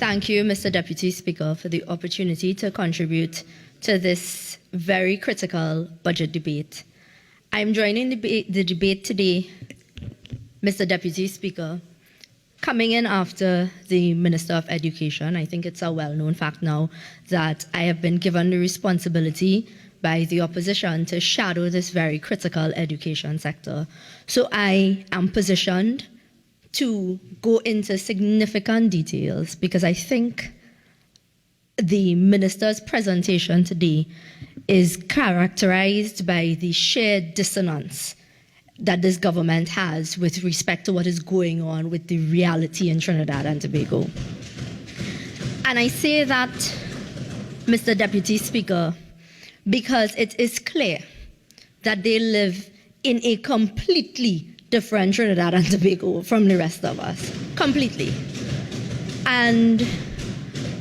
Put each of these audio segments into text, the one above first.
Thank you, Mr. Deputy Speaker, for the opportunity to contribute to this very critical budget debate. I'm joining the debate today, Mr. Deputy Speaker, coming in after the Minister of Education. I think it's a well-known fact now that I have been given the responsibility by the opposition to shadow this very critical education sector. So I am positioned to go into significant details because I think the minister's presentation today is characterized by the shared dissonance that this government has with respect to what is going on with the reality in Trinidad and Tobago. And I say that, Mr. Deputy Speaker, because it is clear that they live in a completely different Trinidad and Tobago from the rest of us, completely. And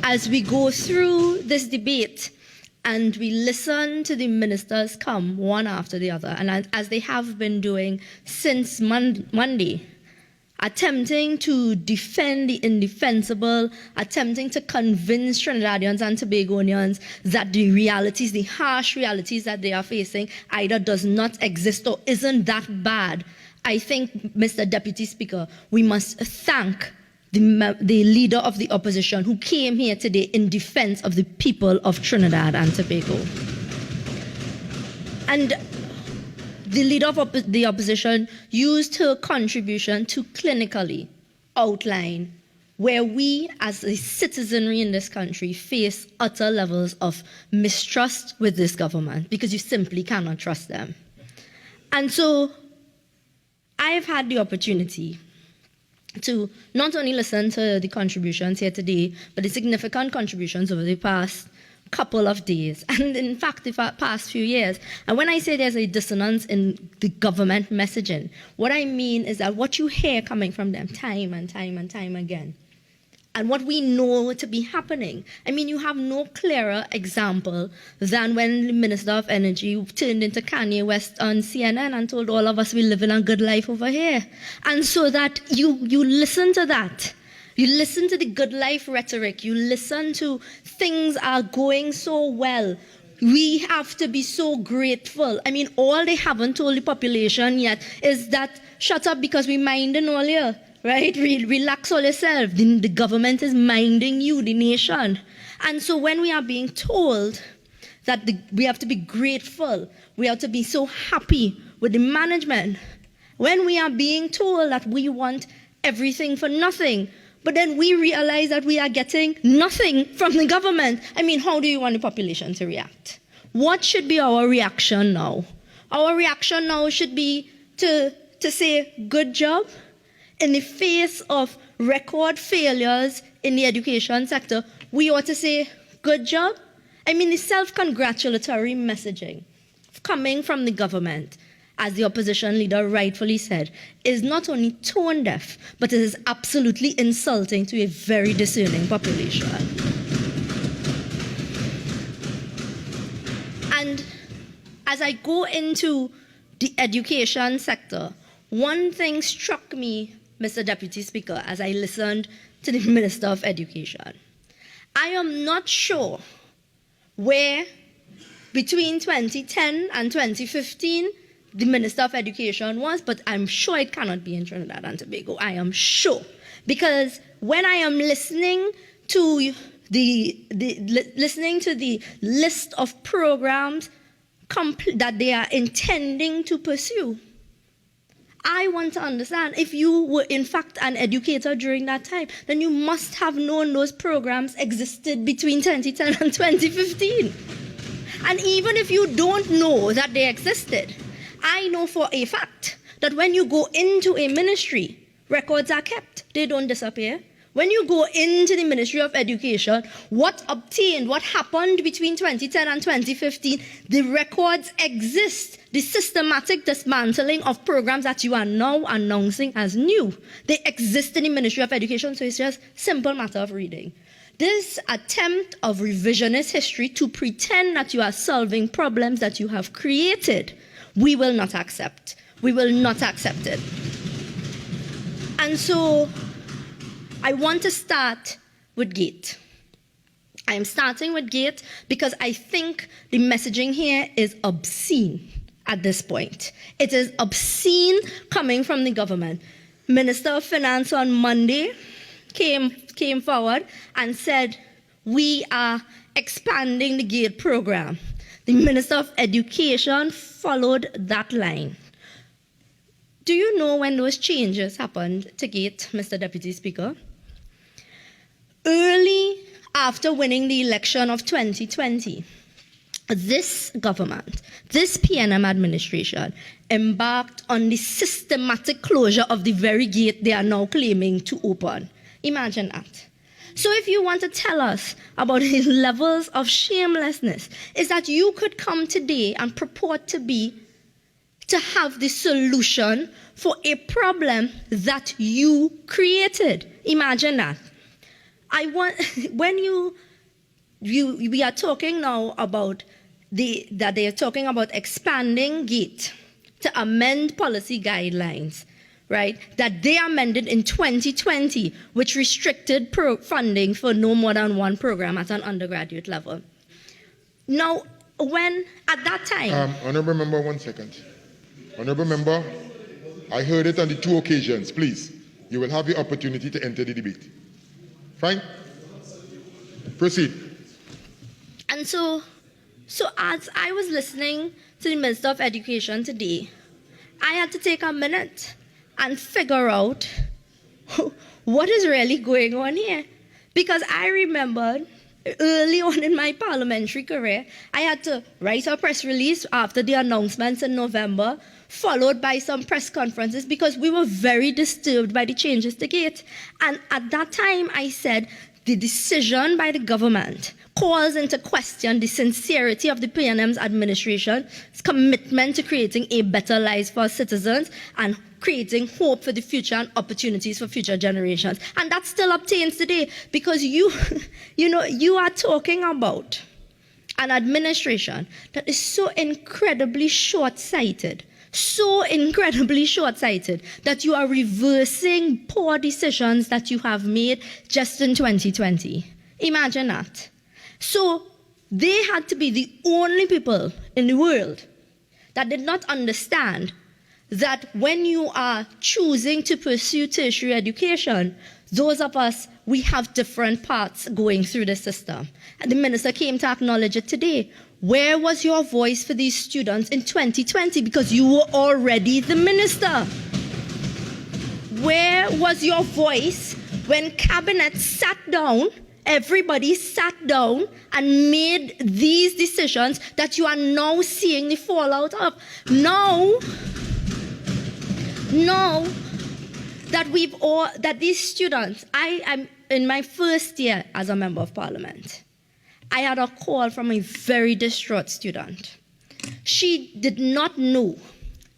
as we go through this debate and we listen to the ministers come one after the other, and as they have been doing since Monday, attempting to defend the indefensible, attempting to convince Trinidadians and Tobagonians that the realities, the harsh realities that they are facing either does not exist or isn't that bad, I think, Mr. Deputy Speaker, we must thank the leader of the opposition who came here today in defense of the people of Trinidad and Tobago. And the leader of the opposition used her contribution to clinically outline where we as a citizenry in this country face utter levels of mistrust with this government because you simply cannot trust them. And so I've had the opportunity to not only listen to the contributions here today, but the significant contributions over the past couple of days, and in fact the past few years. And when I say there's a dissonance in the government messaging, what I mean is that what you hear coming from them time and time and time again, and what we know to be happening. I mean, you have no clearer example than when the Minister of Energy turned into Kanye West on CNN and told all of us we live in a good life over here. And so that you listen to that. You listen to the good life rhetoric. You listen to things are going so well. We have to be so grateful. I mean, all they haven't told the population yet is that shut up because we minding all year. Right? Relax all yourself. The government is minding you, the nation. And so when we are being told that we have to be grateful, we have to be so happy with the management, when we are being told that we want everything for nothing, but then we realize that we are getting nothing from the government, I mean, how do you want the population to react? What should be our reaction now? Our reaction now should be to say, good job. In the face of record failures in the education sector, we ought to say, good job. I mean, the self-congratulatory messaging coming from the government, as the opposition leader rightfully said, is not only tone deaf, but it is absolutely insulting to a very discerning population. And as I go into the education sector, one thing struck me, Mr. Deputy Speaker, as I listened to the Minister of Education. I am not sure where between 2010 and 2015 the Minister of Education was, but I'm sure it cannot be in Trinidad and Tobago. I am sure. Because when I am listening to the list of programs that they are intending to pursue, I want to understand, if you were in fact an educator during that time, then you must have known those programs existed between 2010 and 2015. And even if you don't know that they existed, I know for a fact that when you go into a ministry, records are kept. They don't disappear. When you go into the Ministry of Education, what obtained, what happened between 2010 and 2015, the records exist. The systematic dismantling of programs that you are now announcing as new, they exist in the Ministry of Education, so it's just a simple matter of reading. This attempt of revisionist history to pretend that you are solving problems that you have created, we will not accept. We will not accept it. And so I want to start with GATE. I am starting with GATE because I think the messaging here is obscene at this point. It is obscene coming from the government. Minister of Finance on Monday came forward and said, we are expanding the GATE program. The Minister of Education followed that line. Do you know when those changes happened to GATE, Mr. Deputy Speaker? Early after winning the election of 2020, this government, this PNM administration, embarked on the systematic closure of the very GATE they are now claiming to open. Imagine that. So if you want to tell us about his levels of shamelessness, is that you could come today and purport to have the solution for a problem that you created. Imagine that. We are talking now about that they are talking about expanding GATE to amend policy guidelines, right? That they amended in 2020, which restricted funding for no more than one program at an undergraduate level. Now, when at that time, Honourable Member, 1 second. Honourable Member, I heard it on the 2 occasions. Please, you will have the opportunity to enter the debate. Fine? Proceed. And so as I was listening to the Minister of Education today, I had to take a minute and figure out what is really going on here. Because I remembered early on in my parliamentary career, I had to write a press release after the announcements in November, followed by some press conferences, because we were very disturbed by the changes to GATE. And at that time, I said, the decision by the government calls into question the sincerity of the PNM's administration's commitment to creating a better life for citizens and creating hope for the future and opportunities for future generations. And that still obtains today, because you are talking about an administration that is so incredibly short-sighted, that you are reversing poor decisions that you have made just in 2020. Imagine that. So they had to be the only people in the world that did not understand that when you are choosing to pursue tertiary education, those of us, we have different paths going through the system. And the minister came to acknowledge it today. Where was your voice for these students in 2020? Because you were already the minister. Where was your voice when cabinet sat down, everybody sat down and made these decisions that you are now seeing the fallout of? Now that these students, I am in my first year as a member of parliament, I had a call from a very distraught student. She did not know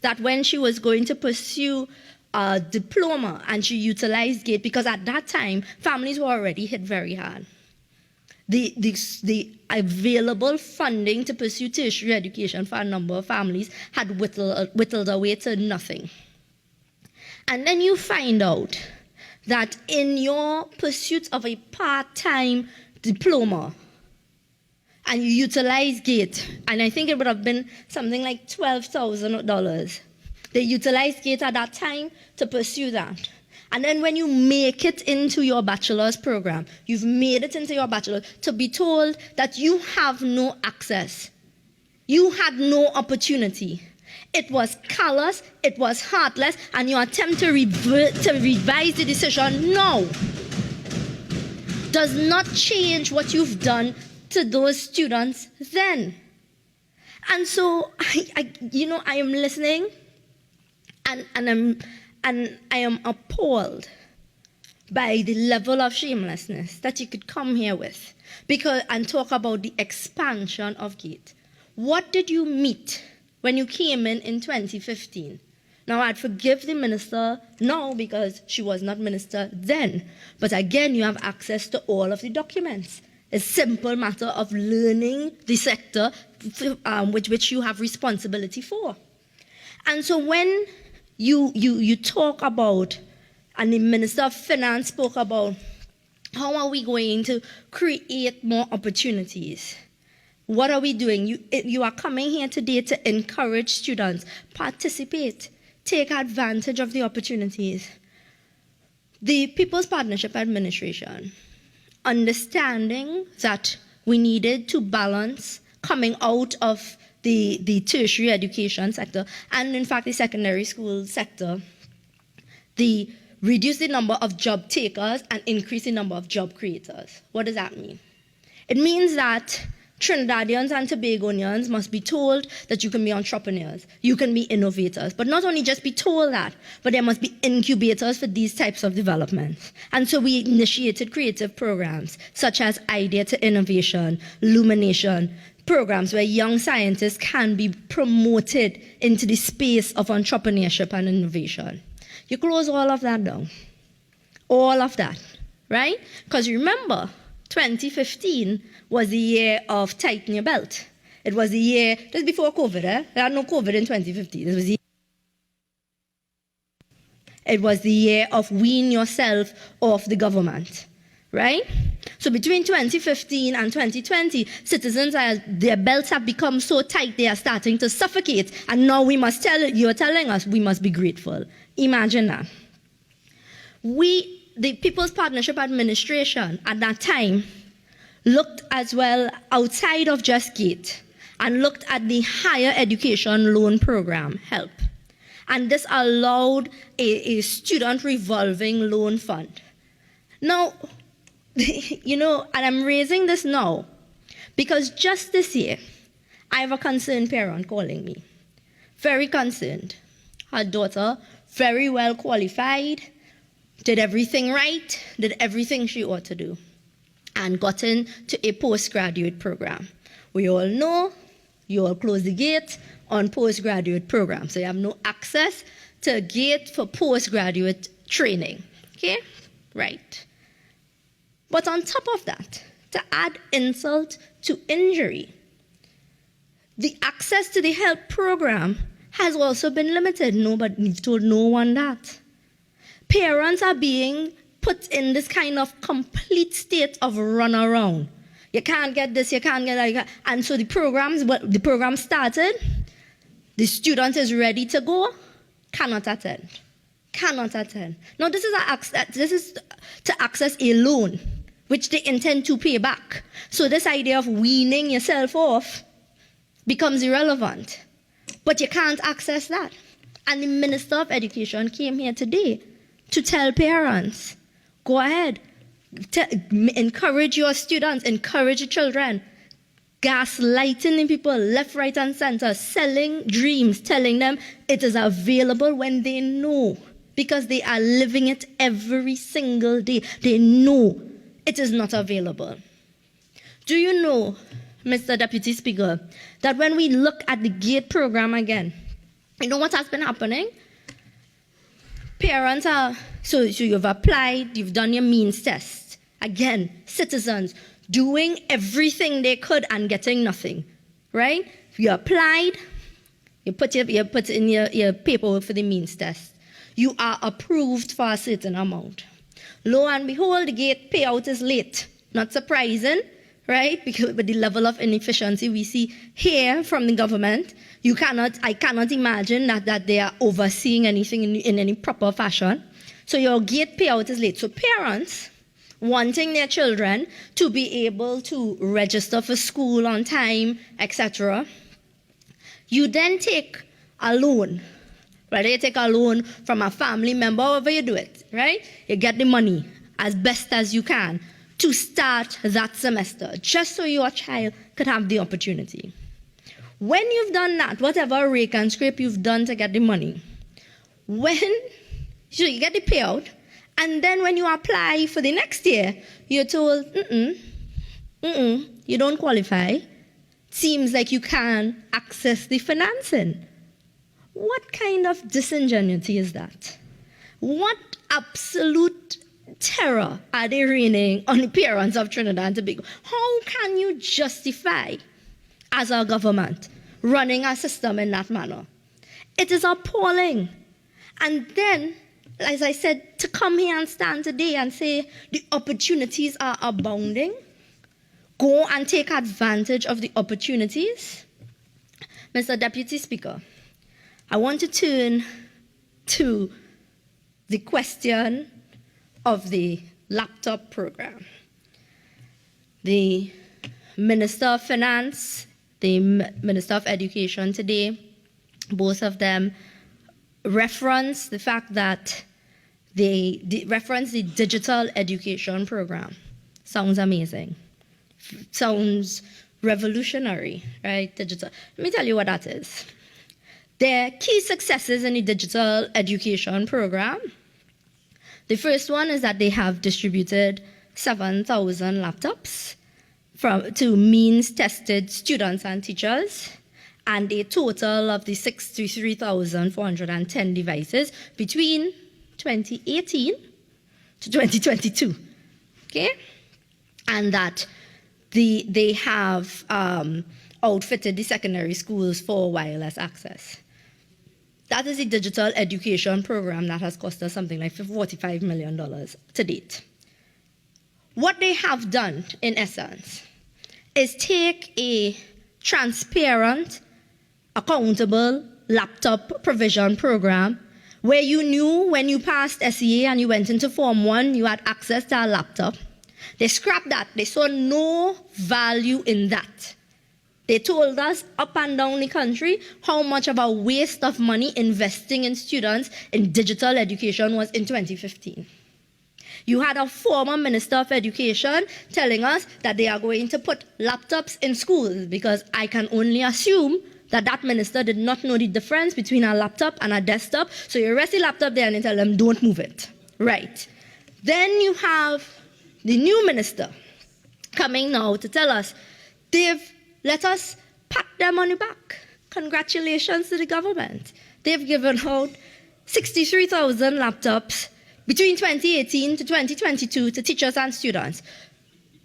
that when she was going to pursue a diploma and she utilized GATE, because at that time, families were already hit very hard. The available funding to pursue tertiary education for a number of families had whittled away to nothing. And then you find out that in your pursuit of a part-time diploma, and you utilize GATE, and I think it would have been something like $12,000. They utilized GATE at that time to pursue that. And then when you make it into your bachelor's program, you've made it into your bachelor's, to be told that you have no access. You had no opportunity. It was callous, it was heartless, and your attempt to revise the decision now does not change what you've done to those students then. And so I am listening, and I am appalled by the level of shamelessness that you could come here with and talk about the expansion of GATE. What did you meet when you came in 2015? Now, I'd forgive the minister now because she was not minister then. But again, you have access to all of the documents. A simple matter of learning the sector which you have responsibility for. And so when you talk about, and the Minister of Finance spoke about How are we going to create more opportunities? What are we doing? You are coming here today to encourage students, participate, take advantage of the opportunities. The People's Partnership Administration, understanding that we needed to balance coming out of the tertiary education sector and, in fact, the secondary school sector, reduce the number of job takers and increase the number of job creators. What does that mean? It means that Trinidadians and Tobagonians must be told that you can be entrepreneurs, you can be innovators, but not only just be told that, but there must be incubators for these types of developments. And so we initiated creative programs such as Idea to Innovation, Lumination, programs where young scientists can be promoted into the space of entrepreneurship and innovation. You close all of that down. All of that, right? Because remember, 2015 was the year of tighten your belt. It was the year, just before COVID, There had no COVID in 2015. It was the year of wean yourself off the government, right? So between 2015 and 2020, citizens, their belts have become so tight, they are starting to suffocate. And now you're telling us we must be grateful. Imagine that. The People's Partnership Administration at that time looked as well outside of just GATE and looked at the higher education loan program, HELP. And this allowed a student revolving loan fund. Now, and I'm raising this now because just this year, I have a concerned parent calling me. Very concerned. Her daughter, very well qualified, did everything right, did everything she ought to do, and got into a postgraduate program. We all know you all close the gate on postgraduate programs, so you have no access to a gate for postgraduate training. Okay? Right. But on top of that, to add insult to injury, the access to the HELP program has also been limited. We've told no one that. Parents are being put in this kind of complete state of runaround. You can't get this, you can't get that. And so the program started, the student is ready to go, cannot attend. Cannot attend. Now this is to access a loan, which they intend to pay back. So this idea of weaning yourself off becomes irrelevant. But you can't access that. And the Minister of Education came here today to tell parents, go ahead, encourage your students, encourage the children, gaslighting the people left, right, and center, selling dreams, telling them it is available when they know, because they are living it every single day. They know it is not available. Do you know, Mr. Deputy Speaker, that when we look at the GATE program again, you know what has been happening? Parents are, so you've applied, you've done your means test. Again, citizens doing everything they could and getting nothing, right? You applied, you put in your paperwork for the means test. You are approved for a certain amount. Lo and behold, the GATE payout is late. Not surprising, right? Because with the level of inefficiency we see here from the government, I cannot imagine that they are overseeing anything in any proper fashion. So your GATE payout is late. So parents wanting their children to be able to register for school on time, etc., you then take a loan. Whether you take a loan from a family member, however you do it, right? You get the money as best as you can to start that semester, just so your child could have the opportunity. When you've done that, whatever rake and scrape you've done to get the money, so you get the payout, and then when you apply for the next year, you're told, you don't qualify. Seems like you can't access the financing. What kind of disingenuity is that? What absolute terror are they raining on the parents of Trinidad and Tobago? How can you justify, as a government, running a system in that manner? It is appalling. And then as I said, to come here and stand today and say the opportunities are abounding, go and take advantage of the opportunities. Mr. Deputy Speaker, I want to turn to the question of the laptop program. The Minister of Finance, the Minister of Education today, both of them reference the fact that they reference the digital education program. Sounds amazing. Sounds revolutionary, right? Digital. Let me tell you what that is. Their key successes in the digital education program. The first one is that they have distributed 7,000 laptops to means-tested students and teachers, and a total of the 63,410 devices between 2018 to 2022. Okay? And that they have outfitted the secondary schools for wireless access. That is a digital education program that has cost us something like $45 million to date. What they have done, in essence, is take a transparent, accountable laptop provision program where you knew when you passed SEA and you went into Form 1, you had access to a laptop. They scrapped that. They saw no value in that. They told us up and down the country how much of a waste of money investing in students in digital education was in 2015. You had a former Minister of Education telling us that they are going to put laptops in schools, because I can only assume that that minister did not know the difference between a laptop and a desktop. So you rest the laptop there and you tell them, don't move it. Right. Then you have the new minister coming now to tell us, they've let us pat them on the back. Congratulations to the government. They've given out 63,000 laptops between 2018 to 2022 to teachers and students.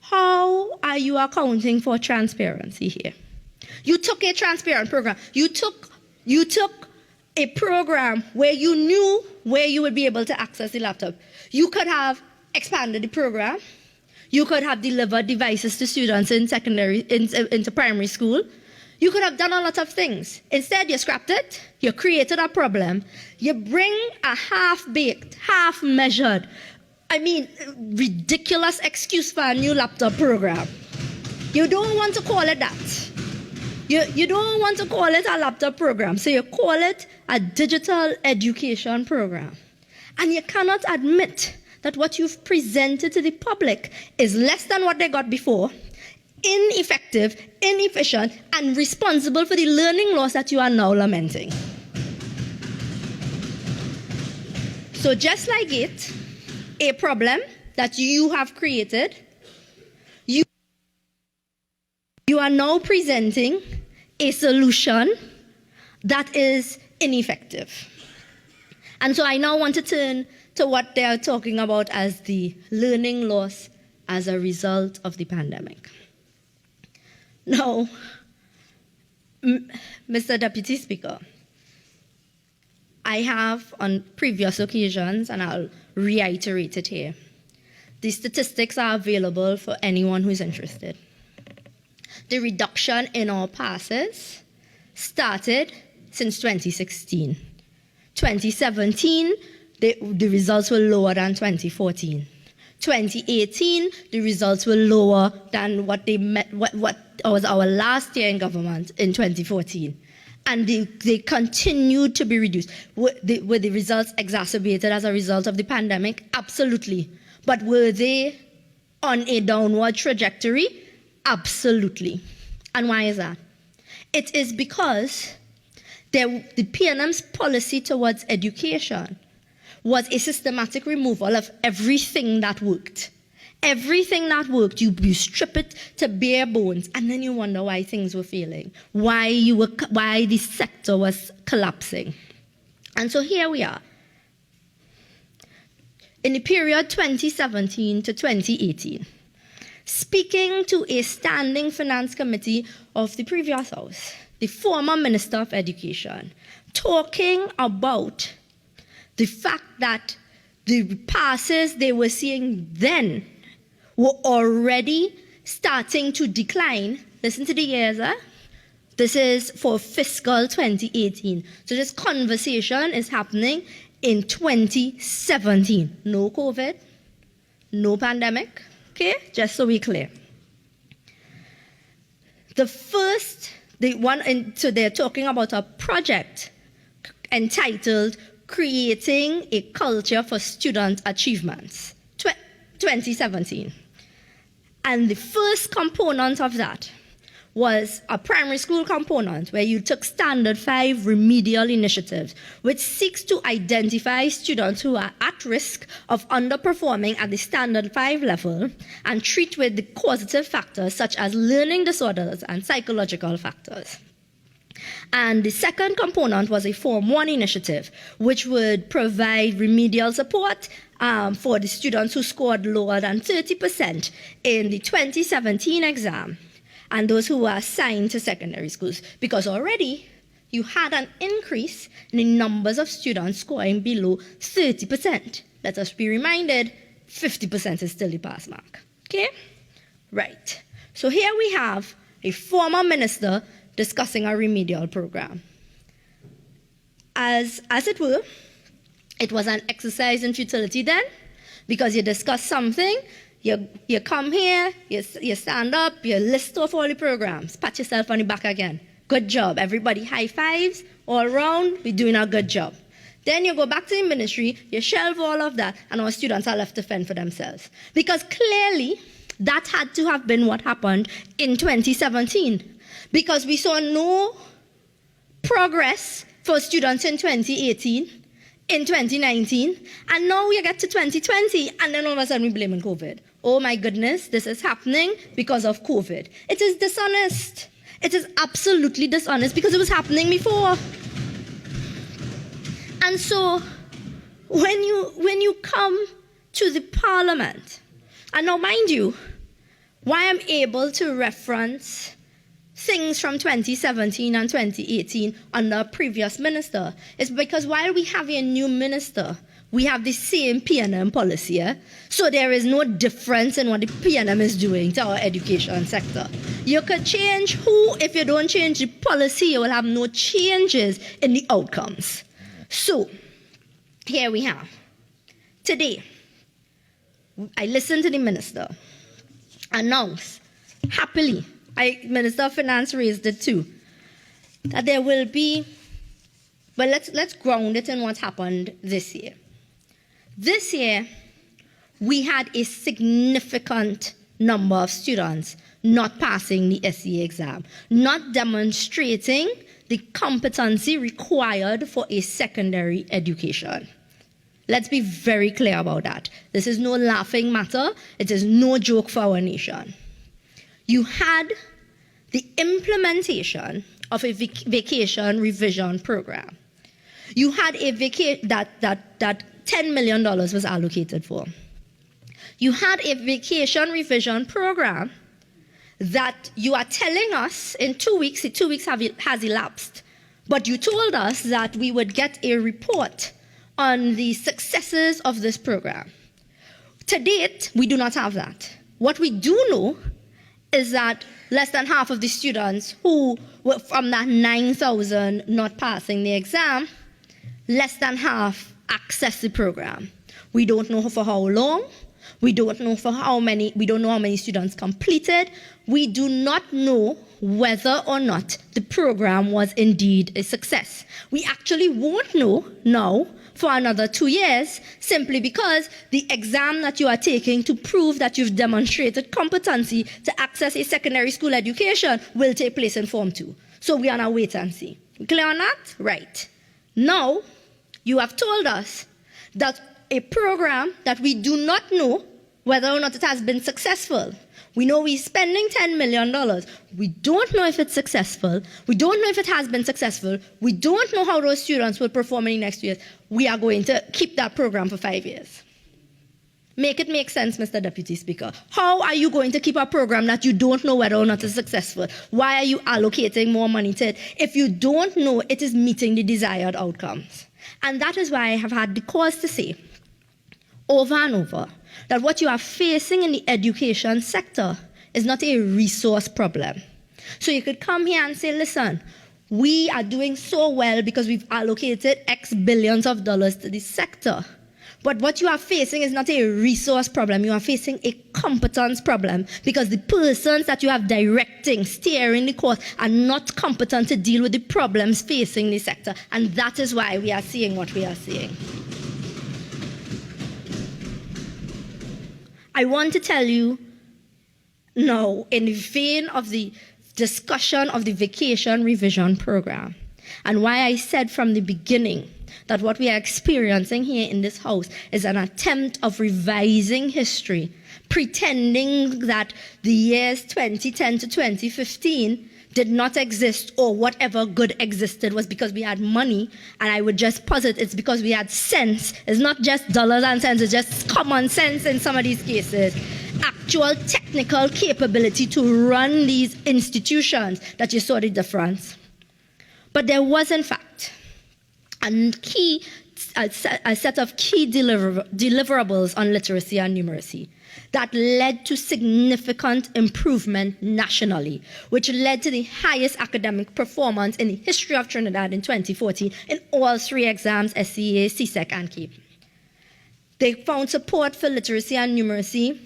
How are you accounting for transparency here? You took a transparent program. You took a program where you knew where you would be able to access the laptop. You could have expanded the program. You could have delivered devices to students in into primary school. You could have done a lot of things. Instead, you scrapped it. You created a problem. You bring a half-baked, half-measured, ridiculous excuse for a new laptop program. You don't want to call it that. You don't want to call it a laptop program, so you call it a digital education program. And you cannot admit that what you've presented to the public is less than what they got before, ineffective, inefficient, and responsible for the learning loss that you are now lamenting. So just like it, a problem that you have created, you are now presenting a solution that is ineffective. And so I now want to turn to what they are talking about as the learning loss as a result of the pandemic. Now, Mr. Deputy Speaker, I have on previous occasions, and I'll reiterate it here, the statistics are available for anyone who's interested. The reduction in our passes started since 2016. 2017, the results were lower than 2014. 2018, the results were lower than what was our last year in government in 2014. And they continued to be reduced. Were the results exacerbated as a result of the pandemic? Absolutely. But were they on a downward trajectory? Absolutely. And why is that? It is because the PNM's policy towards education was a systematic removal of everything that worked. Everything that worked, you strip it to bare bones, and then you wonder why things were failing, why the sector was collapsing. And so here we are. In the period 2017 to 2018, speaking to a standing finance committee of the previous House, the former Minister of Education, talking about the fact that the passes they were seeing then were already starting to decline. Listen to the years, eh? This is for fiscal 2018. So this conversation is happening in 2017. No COVID, no pandemic, okay? Just so we're clear. So they're talking about a project entitled Creating a Culture for Student Achievements, 2017. And the first component of that was a primary school component where you took Standard 5 remedial initiatives, which seeks to identify students who are at risk of underperforming at the Standard 5 level and treat with the causative factors such as learning disorders and psychological factors. And the second component was a Form 1 initiative, which would provide remedial support for the students who scored lower than 30% in the 2017 exam, and those who were assigned to secondary schools, because already you had an increase in the numbers of students scoring below 30%. Let us be reminded, 50% is still the pass mark. Okay? Right. So here we have a former minister discussing a remedial program. As it were, it was an exercise in futility then, because you discuss something, you come here, you stand up, you list off all the programs, pat yourself on the back again. Good job. Everybody high fives all around. We're doing a good job. Then you go back to the ministry, you shelve all of that, and our students are left to fend for themselves. Because clearly, that had to have been what happened in 2017. Because we saw no progress for students in 2018, in 2019, and now we get to 2020, and then all of a sudden we're blaming COVID. Oh my goodness, this is happening because of COVID. It is dishonest. It is absolutely dishonest because it was happening before. And so when you come to the parliament, and now mind you, why I'm able to reference things from 2017 and 2018 under a previous minister is because while we have a new minister, we have the same P&M policy. Yeah? So there is no difference in what the P&M is doing to our education sector. You could change who, if you don't change the policy, you will have no changes in the outcomes. So here we have. Today, I listened to the minister announce happily, Minister of Finance raised it too, that there will be, well, let's ground it in what happened this year. This year, we had a significant number of students not passing the SE exam, not demonstrating the competency required for a secondary education. Let's be very clear about that. This is no laughing matter. It is no joke for our nation. You had the implementation of a vacation revision program. You had a that $10 million was allocated for. You had a vacation revision program that you are telling us in 2 weeks, 2 weeks has elapsed, but you told us that we would get a report on the successes of this program. To date, we do not have that. What we do know is that less than half of the students who were from that 9,000 not passing the exam, less than half access the program. We don't know for how long. We don't know how many students completed. We do not know whether or not the program was indeed a success. We actually won't know now for another 2 years, simply because the exam that you are taking to prove that you've demonstrated competency to access a secondary school education will take place in Form 2. So we are now wait and see. Clear on that? Right. Now, you have told us that a program that we do not know whether or not it has been successful. We know we're spending $10 million. We don't know if it's successful. We don't know if it has been successful. We don't know how those students will perform in the next 2 years. We are going to keep that program for 5 years. Make it make sense, Mr. Deputy Speaker. How are you going to keep a program that you don't know whether or not it's successful? Why are you allocating more money to it if you don't know it is meeting the desired outcomes? And that is why I have had the cause to say, over and over, that what you are facing in the education sector is not a resource problem. So you could come here and say, listen, we are doing so well because we've allocated X billions of dollars to this sector. But what you are facing is not a resource problem. You are facing a competence problem because the persons that you have directing, steering the course are not competent to deal with the problems facing the sector. And that is why we are seeing what we are seeing. I want to tell you now, in the vein of the discussion of the vacation revision program, and why I said from the beginning that what we are experiencing here in this house is an attempt of revising history, pretending that the years 2010 to 2015 did not exist, or whatever good existed was because we had money, and I would just posit it's because we had sense. It's not just dollars and cents, it's just common sense in some of these cases. Actual technical capability to run these institutions that you saw the difference. But there was, in fact, a set of key deliverables on literacy and numeracy that led to significant improvement nationally, which led to the highest academic performance in the history of Trinidad in 2014 in all three exams, SCA, CSEC, and CAPE. They found support for literacy and numeracy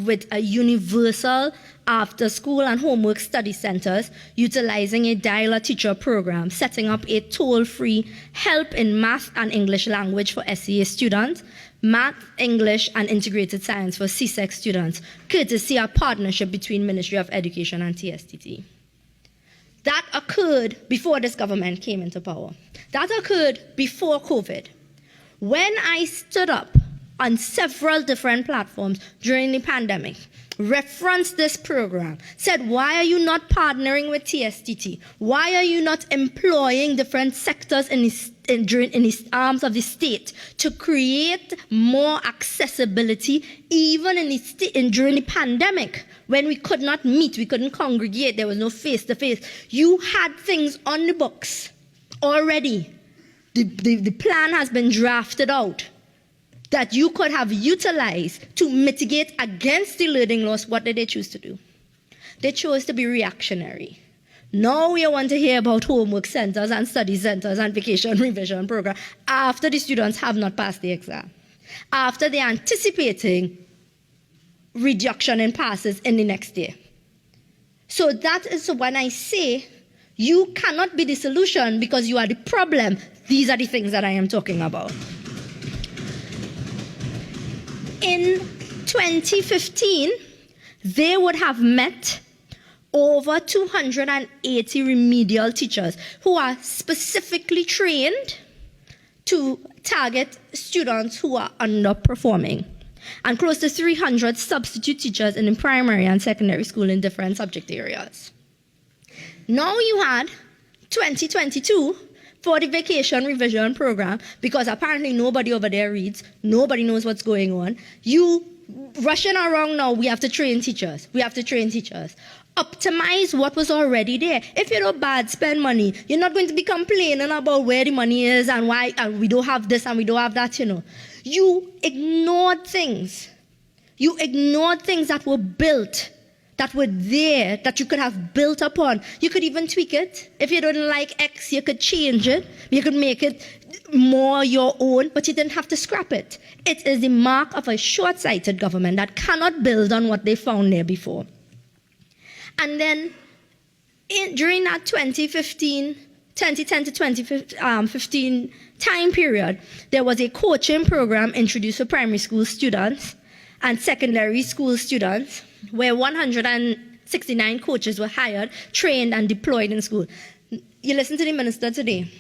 with a universal after-school and homework study centers, utilizing a dial-a-teacher program, setting up a toll-free help in math and English language for SEA students, math, English, and integrated science for CSEC students, courtesy of partnership between Ministry of Education and TSTT. That occurred before this government came into power. That occurred before COVID. When I stood up on several different platforms during the pandemic, referenced this program, said, why are you not partnering with TSTT? Why are you not employing different sectors in the arms of the state to create more accessibility, even during the pandemic, when we could not meet, we couldn't congregate, there was no face-to-face. You had things on the books already. The plan has been drafted out that you could have utilized to mitigate against the learning loss. What did they choose to do? They chose to be reactionary. Now we want to hear about homework centers and study centers and vacation revision program after the students have not passed the exam, after they're anticipating reduction in passes in the next year. So that is when I say you cannot be the solution because you are the problem. These are the things that I am talking about. In 2015, they would have met over 280 remedial teachers who are specifically trained to target students who are underperforming, and close to 300 substitute teachers in the primary and secondary school in different subject areas. Now you had 2022 for the vacation revision program, because apparently nobody over there reads, nobody knows what's going on. You rushing around now, we have to train teachers. We have to train teachers. Optimize what was already there. If you don't bad spend money, you're not going to be complaining about where the money is and why we don't have this and we don't have that, You ignored things. You ignored things that were built, that were there, that you could have built upon. You could even tweak it. If you don't like X, you could change it. You could make it more your own, but you didn't have to scrap it. It is the mark of a short-sighted government that cannot build on what they found there before. And then during that 2010 to 2015 time period, there was a coaching program introduced for primary school students and secondary school students, where 169 coaches were hired, trained, and deployed in school. You listen to the minister today,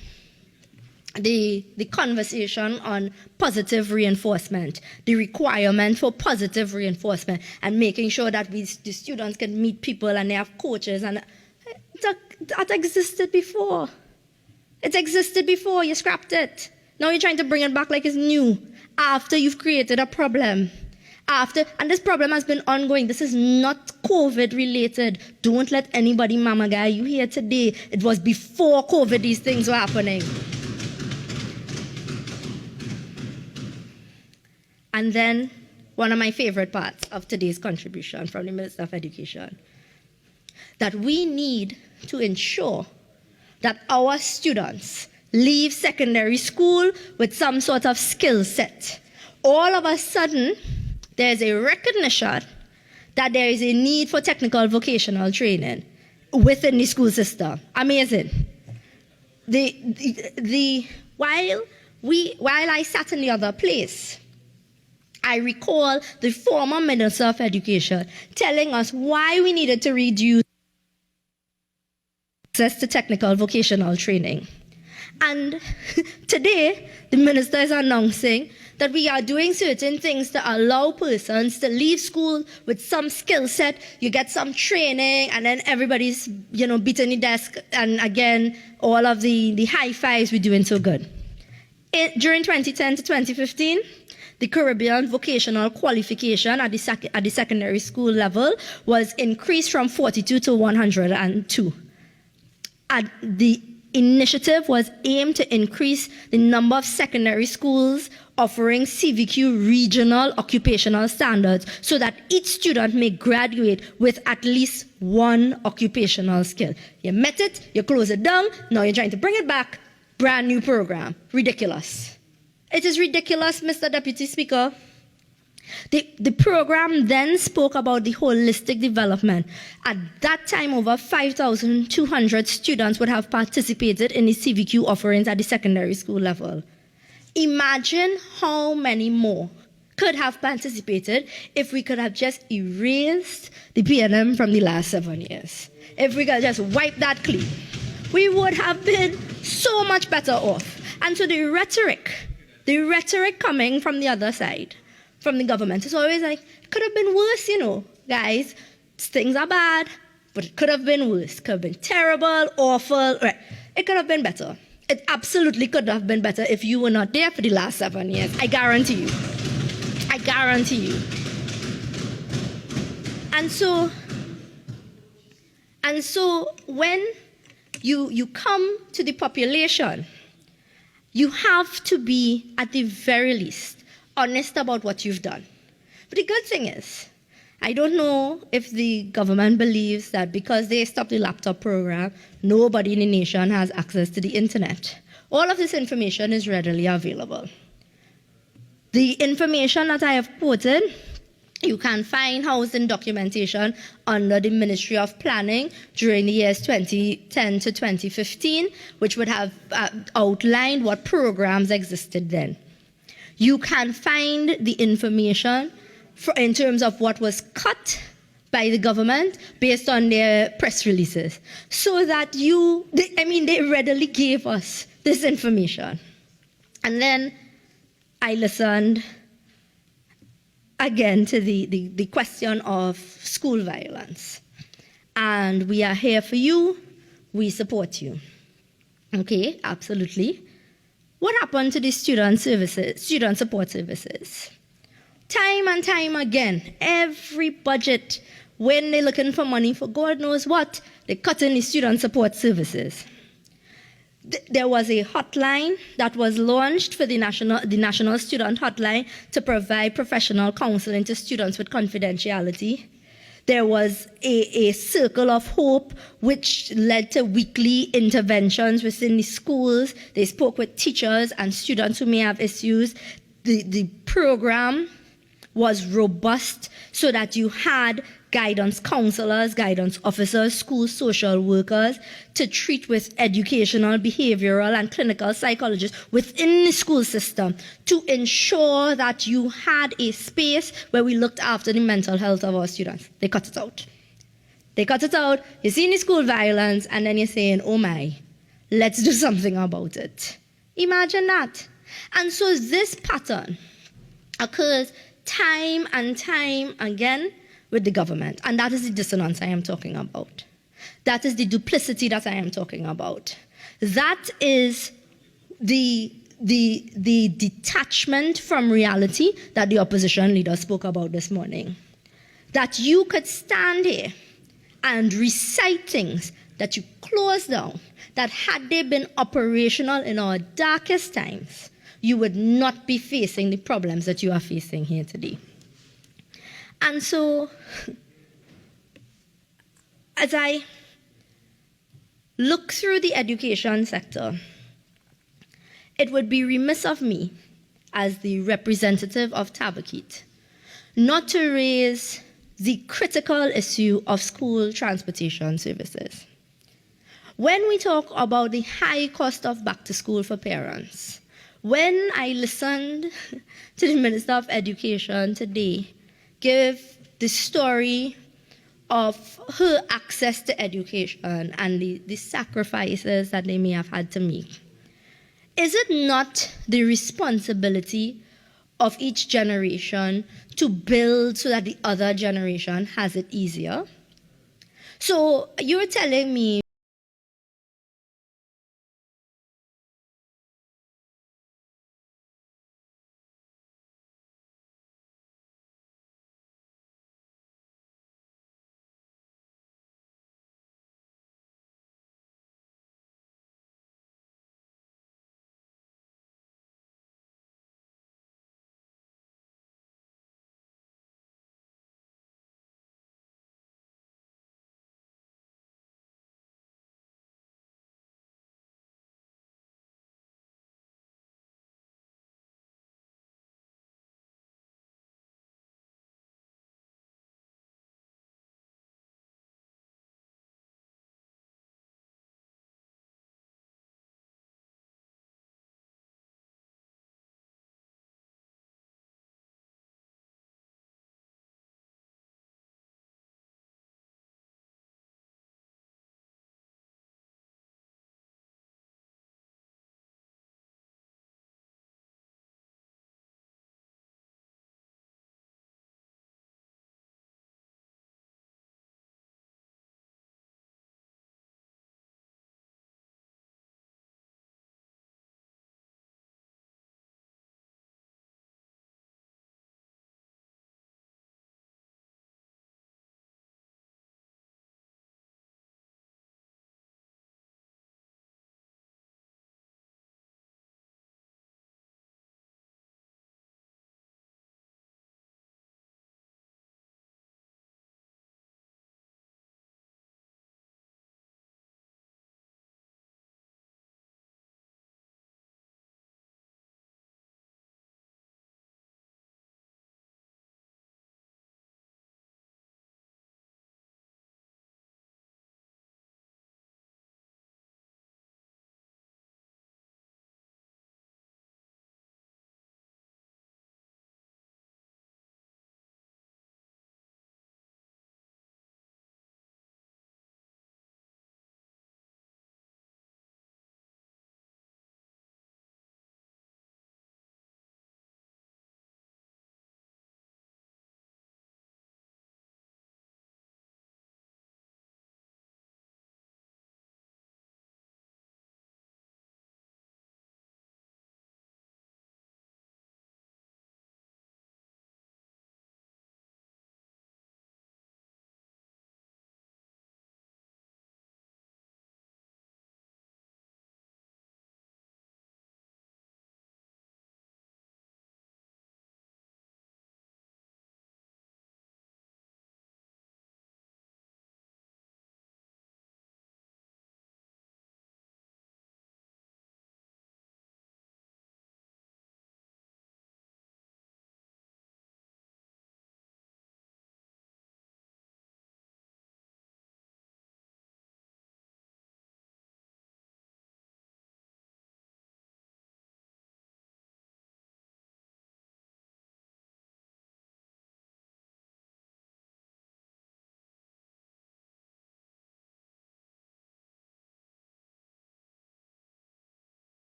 the conversation on positive reinforcement, the requirement for positive reinforcement, and making sure that the students can meet people and they have coaches. And that existed before. It existed before. You scrapped it. Now you're trying to bring it back like it's new after you've created a problem. And this problem has been ongoing. This is not COVID related. Don't let anybody mama guy you here today. It was before COVID these things were happening. And then one of my favorite parts of today's contribution from the Minister of Education, that we need to ensure that our students leave secondary school with some sort of skill set. All of a sudden, there's a recognition that there is a need for technical vocational training within the school system. Amazing. While I sat in the other place, I recall the former Minister of Education telling us why we needed to reduce access to technical vocational training. And today, the minister is announcing that we are doing certain things to allow persons to leave school with some skill set. You get some training, and then everybody's, beating the desk. And again, all of the high fives, we're doing so good. During 2010 to 2015, the Caribbean vocational qualification at the secondary school level was increased from 42 to 102. The initiative was aimed to increase the number of secondary schools offering CVQ regional occupational standards so that each student may graduate with at least one occupational skill. You met it, you close it down, now you're trying to bring it back, brand new program. Ridiculous. It is ridiculous, Mr. Deputy Speaker. The program then spoke about the holistic development. At that time, over 5,200 students would have participated in the CVQ offerings at the secondary school level. Imagine how many more could have participated if we could have just erased the PNM from the last 7 years. If we could just wipe that clean, we would have been so much better off. And so the rhetoric coming from the other side, from the government, is always like, it could have been worse, guys. Things are bad, but it could have been worse. It could have been terrible, awful. Right. It could have been better. It absolutely could have been better if you were not there for the last 7 years. I guarantee you. I guarantee you. And so when you come to the population, you have to be, at the very least, honest about what you've done. But the good thing is, I don't know if the government believes that because they stopped the laptop program, nobody in the nation has access to the internet. All of this information is readily available. The information that I have quoted, you can find housed in documentation under the Ministry of Planning during the years 2010 to 2015, which would have outlined what programs existed then. You can find the information in terms of what was cut by the government based on their press releases. So that they readily gave us this information. And then I listened again to the question of school violence. And we are here for you. We support you. Okay, absolutely. What happened to the student support services? Time and time again, every budget, when they're looking for money for God knows what, they cut in the student support services. There was a hotline that was launched for the National Student Hotline to provide professional counseling to students with confidentiality. There was a circle of hope which led to weekly interventions within the schools. They spoke with teachers and students who may have issues. The program was robust so that you had guidance counselors, guidance officers, school social workers to treat with educational, behavioral, and clinical psychologists within the school system to ensure that you had a space where we looked after the mental health of our students. They cut it out. They cut it out. You're seeing the school violence, and then you're saying, oh my, let's do something about it. Imagine that. And so this pattern occurs time and time again with the government. And that is the dissonance I am talking about. That is the duplicity that I am talking about. That is the detachment from reality that the opposition leader spoke about this morning. That you could stand here and recite things that you closed down, that had they been operational in our darkest times, you would not be facing the problems that you are facing here today. And so, as I look through the education sector, it would be remiss of me, as the representative of Tabaquite, not to raise the critical issue of school transportation services. When we talk about the high cost of back to school for parents, when I listened to the Minister of Education today give the story of her access to education and the sacrifices that they may have had to make, is it not the responsibility of each generation to build so that the other generation has it easier? So you're telling me